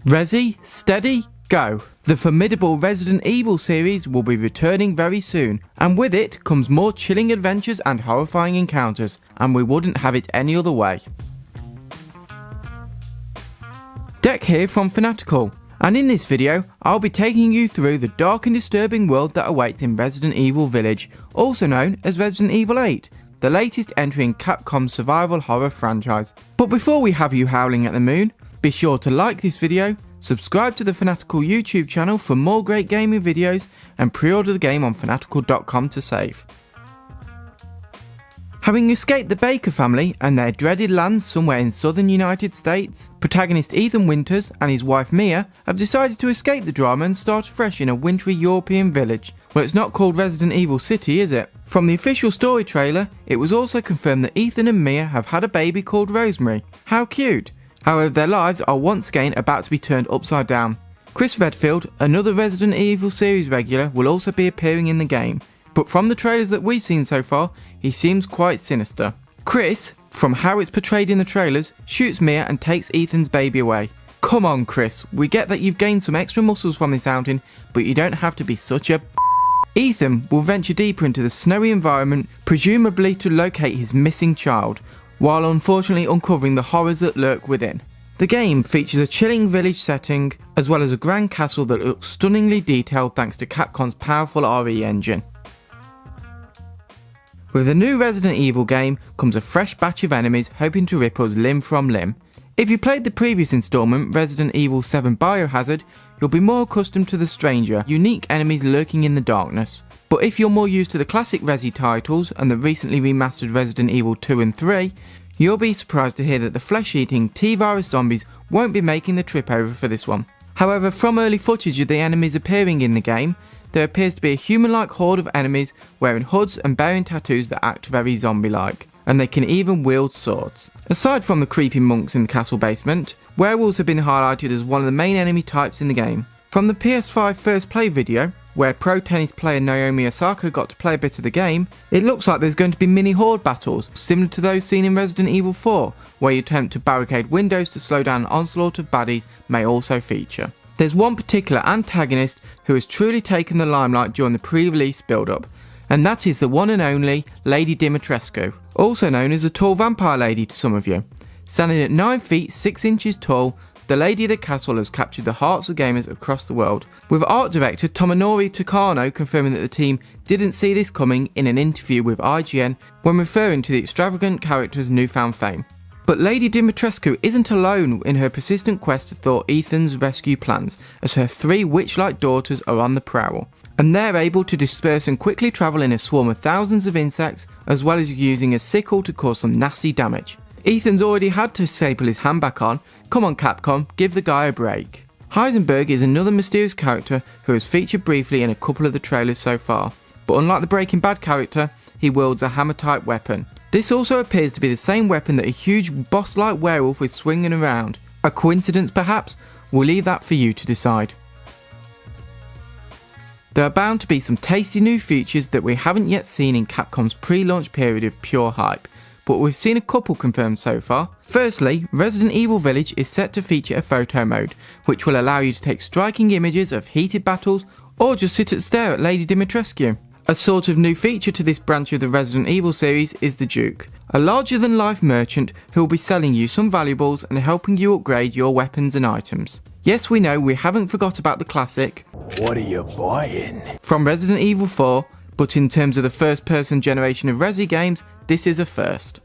Resi, steady, go! The formidable Resident Evil series will be returning very soon, and with it comes more chilling adventures and horrifying encounters, and we wouldn't have it any other way. Deck here from Fanatical, and in this video I'll be taking you through the dark and disturbing world that awaits in Resident Evil Village, also known as Resident Evil 8, the latest entry in Capcom's survival horror franchise. But before we have you howling at the moon, be sure to like this video, subscribe to the Fanatical YouTube channel for more great gaming videos, and pre-order the game on fanatical.com to save. Having escaped the Baker family and their dreaded lands somewhere in southern United States, protagonist Ethan Winters and his wife Mia have decided to escape the drama and start fresh in a wintry European village. Well, it's not called Resident Evil City, is it? From the official story trailer, it was also confirmed that Ethan and Mia have had a baby called Rosemary. How cute! However, their lives are once again about to be turned upside down. Chris Redfield, another Resident Evil series regular, will also be appearing in the game, but from the trailers that we've seen so far, he seems quite sinister. Chris, from how it's portrayed in the trailers, shoots Mia and takes Ethan's baby away. Come on Chris, we get that you've gained some extra muscles from this outing, but you don't have to be such a Ethan will venture deeper into the snowy environment, presumably to locate his missing child, while unfortunately uncovering the horrors that lurk within. The game features a chilling village setting, as well as a grand castle that looks stunningly detailed thanks to Capcom's powerful RE engine. With the new Resident Evil game comes a fresh batch of enemies hoping to rip us limb from limb. If you played the previous installment, Resident Evil 7 Biohazard, you'll be more accustomed to the stranger, unique enemies lurking in the darkness. But if you're more used to the classic Resi titles and the recently remastered Resident Evil 2 and 3, you'll be surprised to hear that the flesh-eating T-virus zombies won't be making the trip over for this one. However, from early footage of the enemies appearing in the game, there appears to be a human-like horde of enemies wearing hoods and bearing tattoos that act very zombie-like, and they can even wield swords. Aside from the creepy monks in the castle basement, werewolves have been highlighted as one of the main enemy types in the game. From the PS5 first play video, where pro tennis player Naomi Osaka got to play a bit of the game, it looks like there's going to be mini horde battles, similar to those seen in Resident Evil 4, where you attempt to barricade windows to slow down an onslaught of baddies may also feature. There's one particular antagonist who has truly taken the limelight during the pre-release build-up, and that is the one and only Lady Dimitrescu, also known as the Tall Vampire Lady to some of you. Standing at 9 feet 6 inches tall, the Lady of the Castle has captured the hearts of gamers across the world, with art director Tomonori Takano confirming that the team didn't see this coming in an interview with IGN when referring to the extravagant character's newfound fame. But Lady Dimitrescu isn't alone in her persistent quest to thwart Ethan's rescue plans, as her 3 witch-like daughters are on the prowl, and they're able to disperse and quickly travel in a swarm of thousands of insects, as well as using a sickle to cause some nasty damage. Ethan's already had to staple his hand back on. Come on Capcom, give the guy a break. Heisenberg is another mysterious character who has featured briefly in a couple of the trailers so far, but unlike the Breaking Bad character, he wields a hammer-type weapon. This also appears to be the same weapon that a huge boss-like werewolf is swinging around. A coincidence perhaps? We'll leave that for you to decide. There are bound to be some tasty new features that we haven't yet seen in Capcom's pre-launch period of pure hype, but we've seen a couple confirmed so far. Firstly, Resident Evil Village is set to feature a photo mode, which will allow you to take striking images of heated battles, or just sit and stare at Lady Dimitrescu. A sort of new feature to this branch of the Resident Evil series is the Duke, a larger-than-life merchant who will be selling you some valuables and helping you upgrade your weapons and items. Yes, we know we haven't forgot about the classic "What are you buying?" from Resident Evil 4, but in terms of the first-person generation of Resi games, this is a first.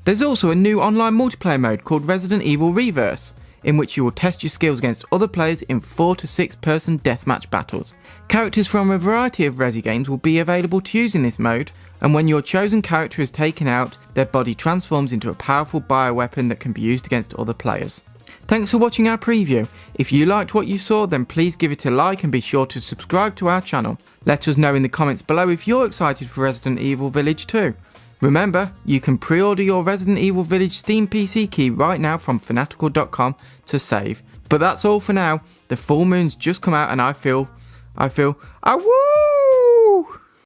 There's also a new online multiplayer mode called Resident Evil Reverse, in which you will test your skills against other players in 4 to 6 person deathmatch battles. Characters from a variety of Resi games will be available to use in this mode, and when your chosen character is taken out, their body transforms into a powerful bioweapon that can be used against other players. Thanks for watching our preview. If you liked what you saw, then please give it a like and be sure to subscribe to our channel. Let us know in the comments below if you're excited for Resident Evil Village 2. Remember, you can pre-order your Resident Evil Village Steam PC key right now from fanatical.com to save. But that's all for now. The full moon's just come out and I feel, woo!